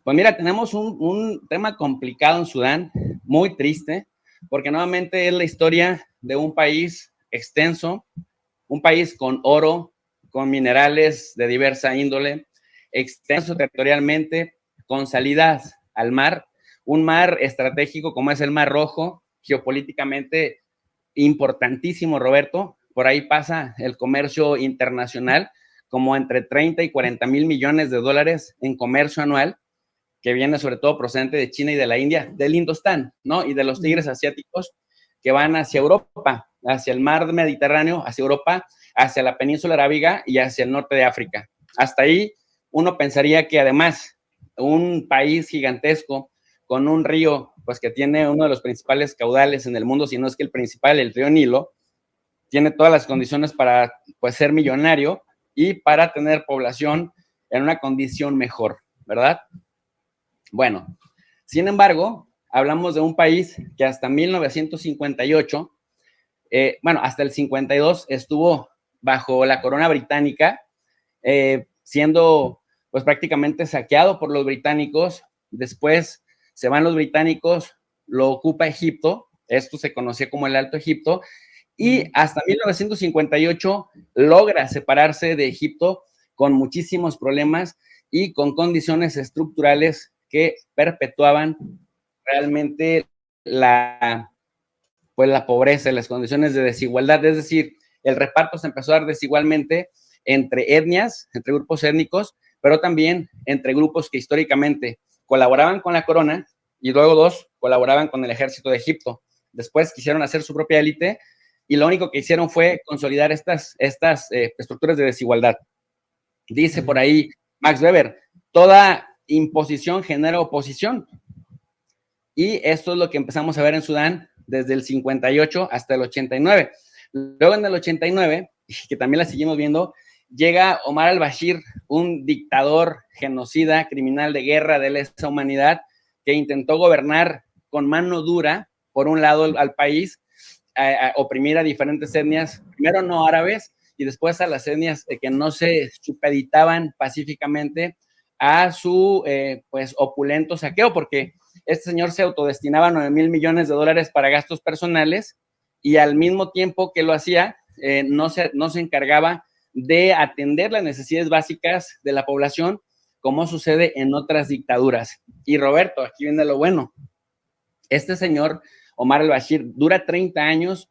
Pues mira, tenemos un tema complicado en Sudán, muy triste, porque nuevamente es la historia de un país extenso, un país con oro, con minerales de diversa índole, extenso territorialmente, con salidas al mar, un mar estratégico como es el Mar Rojo, geopolíticamente importantísimo, Roberto. Por ahí pasa el comercio internacional, como entre 30 y 40 mil millones de dólares en comercio anual, que viene sobre todo procedente de China y de la India, del Indostán, ¿no? Y de los tigres asiáticos que van hacia Europa, hacia el mar Mediterráneo, hacia Europa, hacia la península arábiga y hacia el norte de África. Hasta ahí uno pensaría que además un país gigantesco con un río, pues que tiene uno de los principales caudales en el mundo, si no es que el principal, el río Nilo, tiene todas las condiciones para, pues, ser millonario y para tener población en una condición mejor, ¿verdad? Bueno, sin embargo, hablamos de un país que hasta 1958, bueno, hasta el 52 estuvo bajo la corona británica, siendo pues prácticamente saqueado por los británicos. Después se van los británicos, lo ocupa Egipto, esto se conocía como el Alto Egipto, y hasta 1958 logra separarse de Egipto con muchísimos problemas y con condiciones estructurales que perpetuaban realmente pues la pobreza, las condiciones de desigualdad, es decir, el reparto se empezó a dar desigualmente entre etnias, entre grupos étnicos, pero también entre grupos que históricamente colaboraban con la corona y luego dos colaboraban con el ejército de Egipto. Después quisieron hacer su propia élite y lo único que hicieron fue consolidar estas estructuras de desigualdad. Dice por ahí Max Weber, toda imposición genera oposición. Y esto es lo que empezamos a ver en Sudán desde el 58 hasta el 89. Luego en el 89, que también la seguimos viendo, llega Omar al-Bashir, un dictador, genocida, criminal de guerra de lesa humanidad, que intentó gobernar con mano dura, por un lado al país, a oprimir a diferentes etnias, primero no árabes, y después a las etnias que no se supeditaban pacíficamente a su pues opulento saqueo, porque este señor se autodestinaba 9 mil millones de dólares para gastos personales y al mismo tiempo que lo hacía, no se encargaba de atender las necesidades básicas de la población, como sucede en otras dictaduras. Y Roberto, aquí viene lo bueno. Este señor, Omar al-Bashir, dura 30 años.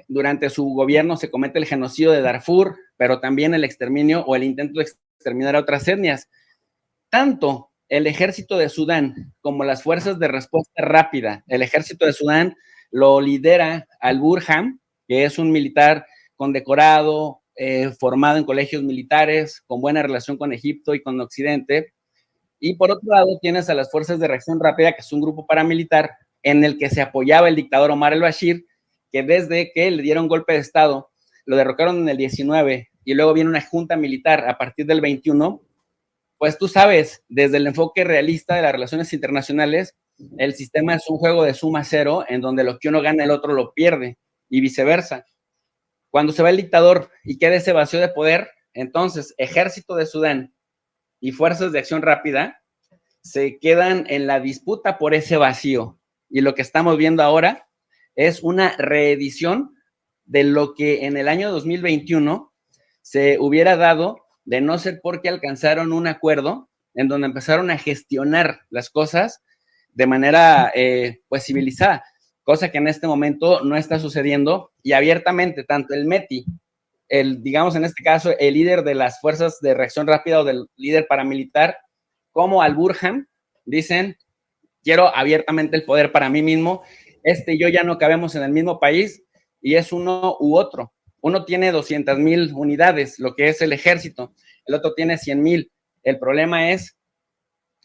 Durante su gobierno se comete el genocidio de Darfur, pero también el exterminio o el intento de exterminar a otras etnias. Tanto el ejército de Sudán como las fuerzas de respuesta rápida, el ejército de Sudán lo lidera al-Burhan, que es un militar condecorado, formado en colegios militares, con buena relación con Egipto y con Occidente. Y por otro lado tienes a las fuerzas de reacción rápida, que es un grupo paramilitar en el que se apoyaba el dictador Omar al-Bashir, que desde que le dieron golpe de estado, lo derrocaron en el 19 y luego viene una junta militar a partir del 21. Pues tú sabes, desde el enfoque realista de las relaciones internacionales, el sistema es un juego de suma cero, en donde lo que uno gana, el otro lo pierde, y viceversa. Cuando se va el dictador y queda ese vacío de poder, entonces ejército de Sudán y fuerzas de acción rápida se quedan en la disputa por ese vacío. Y lo que estamos viendo ahora es una reedición de lo que en el año 2021 se hubiera dado de no ser porque alcanzaron un acuerdo en donde empezaron a gestionar las cosas de manera pues civilizada, cosa que en este momento no está sucediendo y abiertamente tanto el METI, digamos en este caso el líder de las fuerzas de reacción rápida o del líder paramilitar, como al-Burhan, dicen, quiero abiertamente el poder para mí mismo, y yo ya no cabemos en el mismo país y es uno u otro. Uno tiene 200,000 unidades, lo que es el ejército, el otro tiene 100,000. El problema es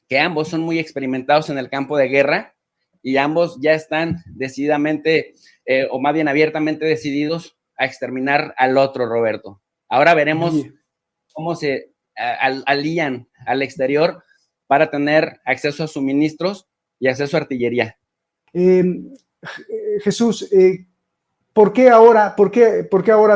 que ambos son muy experimentados en el campo de guerra y ambos ya están decididamente, o más bien abiertamente decididos a exterminar al otro, Roberto. Ahora veremos cómo se alían al exterior para tener acceso a suministros y acceso a artillería. Jesús, ¿por qué ahora,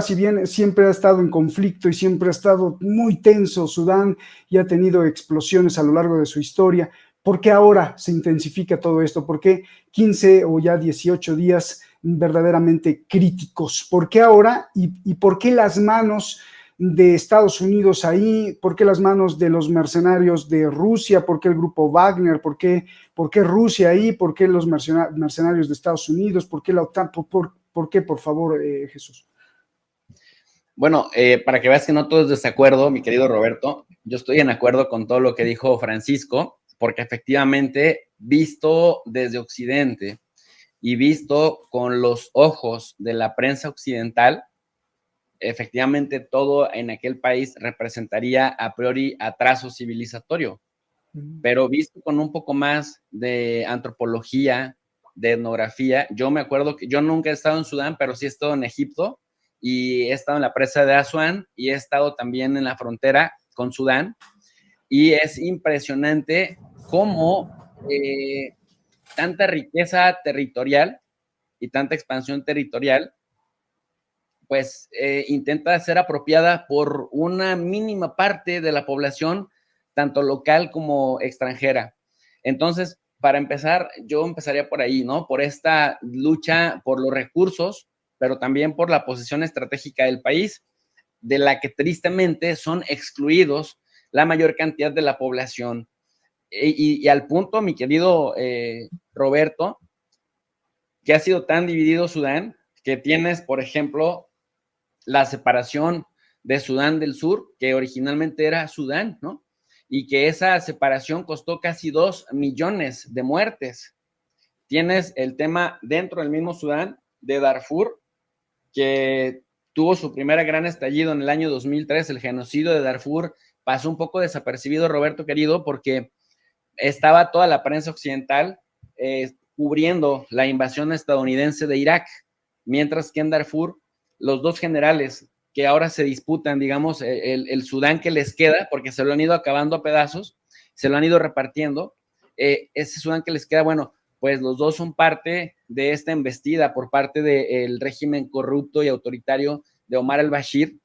si bien siempre ha estado en conflicto y siempre ha estado muy tenso Sudán y ha tenido explosiones a lo largo de su historia, ¿Por qué ahora se intensifica todo esto? ¿Por qué 15 o ya 18 días verdaderamente críticos? ¿Por qué ahora y por qué las manos de Estados Unidos ahí? ¿Por qué las manos de los mercenarios de Rusia? ¿Por qué el grupo Wagner? ¿Por qué Rusia ahí? ¿Por qué los mercenarios de Estados Unidos? ¿Por qué la OTAN? ¿Por qué, por favor, Jesús? Bueno, para que veas que no todo es desacuerdo, mi querido Roberto, yo estoy en acuerdo con todo lo que dijo Francisco, porque efectivamente, visto desde Occidente y visto con los ojos de la prensa occidental, efectivamente todo en aquel país representaría a priori atraso civilizatorio, pero visto con un poco más de antropología, de etnografía, yo me acuerdo que yo nunca he estado en Sudán, pero sí he estado en Egipto y he estado en la presa de Asuán y he estado también en la frontera con Sudán y es impresionante cómo tanta riqueza territorial y tanta expansión territorial pues intenta ser apropiada por una mínima parte de la población, tanto local como extranjera. Entonces, para empezar, yo empezaría por ahí, ¿no? Por esta lucha por los recursos, pero también por la posición estratégica del país, de la que tristemente son excluidos la mayor cantidad de la población. Y al punto, mi querido Roberto, que ha sido tan dividido Sudán, que tienes, por ejemplo, la separación de Sudán del Sur, que originalmente era Sudán, ¿no? Y que esa separación costó casi 2 millones de muertes. Tienes el tema dentro del mismo Sudán de Darfur, que tuvo su primer gran estallido en el año 2003, el genocidio de Darfur pasó un poco desapercibido, Roberto querido, porque estaba toda la prensa occidental cubriendo la invasión estadounidense de Irak, mientras que en Darfur los dos generales que ahora se disputan, digamos, el Sudán que les queda, porque se lo han ido acabando a pedazos, se lo han ido repartiendo, ese Sudán que les queda, bueno, pues los dos son parte de esta embestida por parte del régimen corrupto y autoritario de Omar al-Bashir,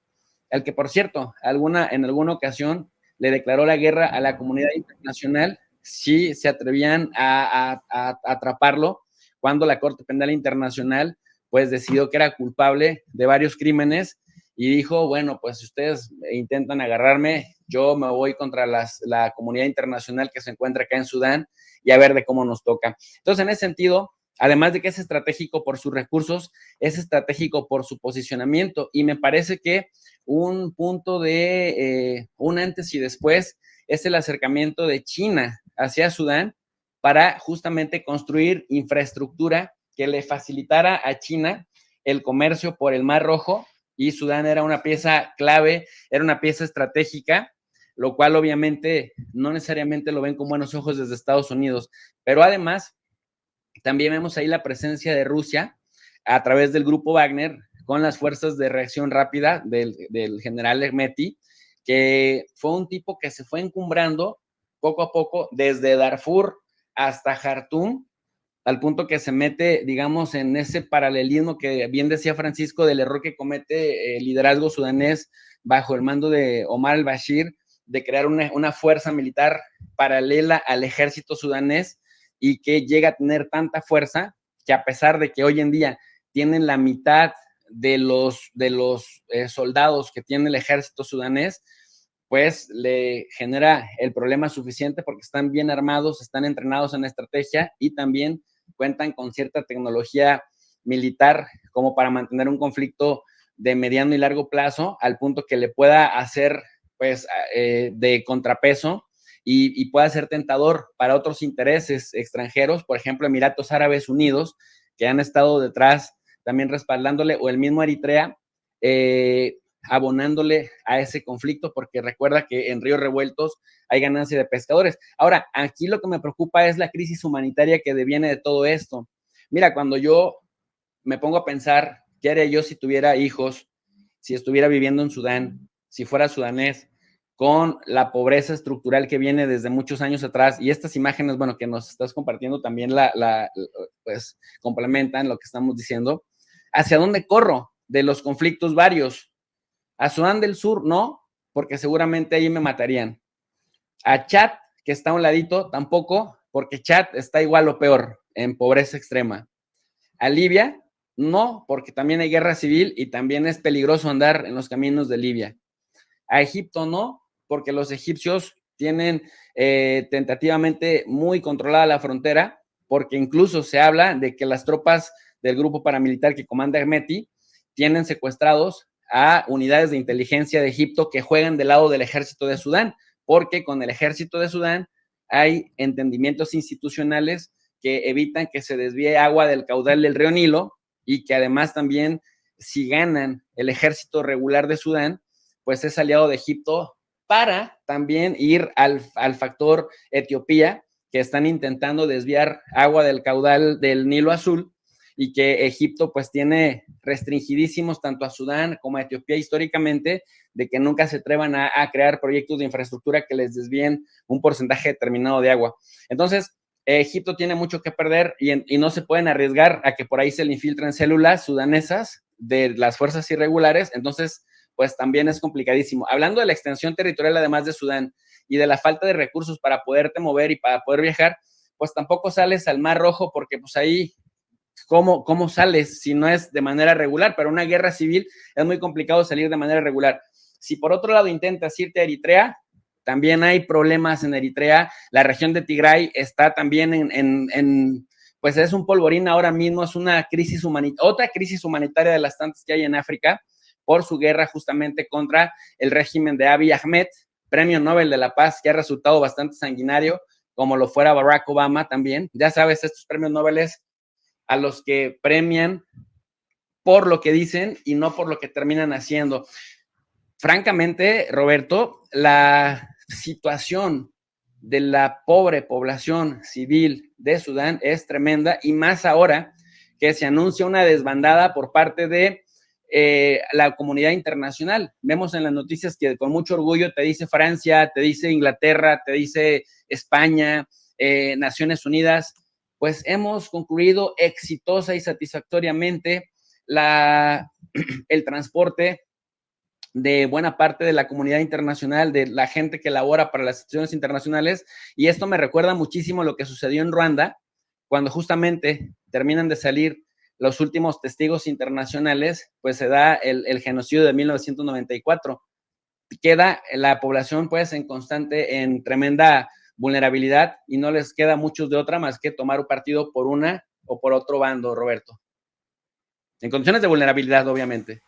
al que, por cierto, en alguna ocasión le declaró la guerra a la comunidad internacional si se atrevían a atraparlo, cuando la Corte Penal Internacional pues decidió que era culpable de varios crímenes y dijo, bueno, pues si ustedes intentan agarrarme, yo me voy contra la comunidad internacional que se encuentra acá en Sudán y a ver de cómo nos toca. Entonces, en ese sentido, además de que es estratégico por sus recursos, es estratégico por su posicionamiento y me parece que un punto de un antes y después es el acercamiento de China hacia Sudán para justamente construir infraestructura que le facilitara a China el comercio por el Mar Rojo, y Sudán era una pieza clave, era una pieza estratégica, lo cual obviamente no necesariamente lo ven con buenos ojos desde Estados Unidos, pero además también vemos ahí la presencia de Rusia a través del grupo Wagner con las fuerzas de reacción rápida del general Hermeti, que fue un tipo que se fue encumbrando poco a poco desde Darfur hasta Jartum, al punto que se mete, digamos, en ese paralelismo que bien decía Francisco del error que comete el liderazgo sudanés bajo el mando de Omar al-Bashir, de crear una fuerza militar paralela al ejército sudanés y que llega a tener tanta fuerza que a pesar de que hoy en día tienen la mitad de los soldados que tiene el ejército sudanés, pues le genera el problema suficiente porque están bien armados, están entrenados en estrategia y también cuentan con cierta tecnología militar como para mantener un conflicto de mediano y largo plazo al punto que le pueda hacer pues de contrapeso y pueda ser tentador para otros intereses extranjeros, por ejemplo, Emiratos Árabes Unidos, que han estado detrás también respaldándole, o el mismo Eritrea, abonándole a ese conflicto, porque recuerda que en ríos revueltos hay ganancia de pescadores. Ahora, aquí lo que me preocupa es la crisis humanitaria que deviene de todo esto. Mira, cuando yo me pongo a pensar, ¿qué haría yo si tuviera hijos, si estuviera viviendo en Sudán, si fuera sudanés, con la pobreza estructural que viene desde muchos años atrás? Y estas imágenes, bueno, que nos estás compartiendo también pues complementan lo que estamos diciendo. ¿Hacia dónde corro de los conflictos varios? A Sudán del Sur no, porque seguramente ahí me matarían. A Chad, que está a un ladito, tampoco, porque Chad está igual o peor, en pobreza extrema. A Libia, no, porque también hay guerra civil y también es peligroso andar en los caminos de Libia. A Egipto no, porque los egipcios tienen tentativamente muy controlada la frontera, porque incluso se habla de que las tropas del grupo paramilitar que comanda Hermeti tienen secuestrados a unidades de inteligencia de Egipto que juegan del lado del ejército de Sudán, porque con el ejército de Sudán hay entendimientos institucionales que evitan que se desvíe agua del caudal del río Nilo y que además también si ganan el ejército regular de Sudán, pues es aliado de Egipto para también ir al factor Etiopía, que están intentando desviar agua del caudal del Nilo Azul y que Egipto pues tiene restringidísimos tanto a Sudán como a Etiopía históricamente de que nunca se atrevan a crear proyectos de infraestructura que les desvíen un porcentaje determinado de agua. Entonces, Egipto tiene mucho que perder y no se pueden arriesgar a que por ahí se le infiltren células sudanesas de las fuerzas irregulares, entonces pues también es complicadísimo. Hablando de la extensión territorial además de Sudán y de la falta de recursos para poderte mover y para poder viajar, pues tampoco sales al Mar Rojo porque pues ahí ¿cómo sales si no es de manera regular? Para una guerra civil es muy complicado salir de manera regular. Si por otro lado intentas irte a Eritrea, también hay problemas en Eritrea. La región de Tigray está también pues es un polvorín ahora mismo, es una crisis otra crisis humanitaria de las tantas que hay en África por su guerra justamente contra el régimen de Abiy Ahmed, premio Nobel de la Paz, que ha resultado bastante sanguinario, como lo fuera Barack Obama también. Ya sabes, estos premios Nobel a los que premian por lo que dicen y no por lo que terminan haciendo. Francamente, Roberto, la situación de la pobre población civil de Sudán es tremenda y más ahora que se anuncia una desbandada por parte de la comunidad internacional. Vemos en las noticias que con mucho orgullo te dice Francia, te dice Inglaterra, te dice España, Naciones Unidas, pues hemos concluido exitosa y satisfactoriamente el transporte de buena parte de la comunidad internacional, de la gente que labora para las instituciones internacionales, y esto me recuerda muchísimo lo que sucedió en Ruanda, cuando justamente terminan de salir los últimos testigos internacionales, pues se da el genocidio de 1994. Queda la población pues en tremenda vulnerabilidad y no les queda muchos de otra más que tomar un partido por una o por otro bando, Roberto. En condiciones de vulnerabilidad, obviamente.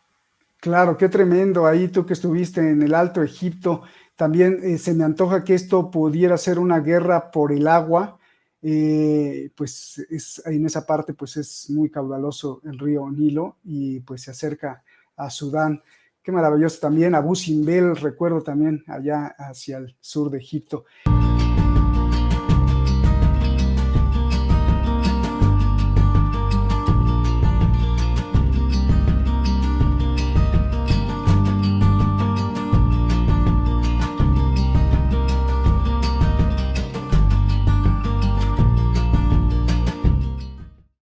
Claro, qué tremendo. Ahí tú que estuviste en el Alto Egipto, también se me antoja que esto pudiera ser una guerra por el agua. Pues en esa parte pues es muy caudaloso el río Nilo y pues se acerca a Sudán. Qué maravilloso también. Abu Simbel, recuerdo también allá hacia el sur de Egipto.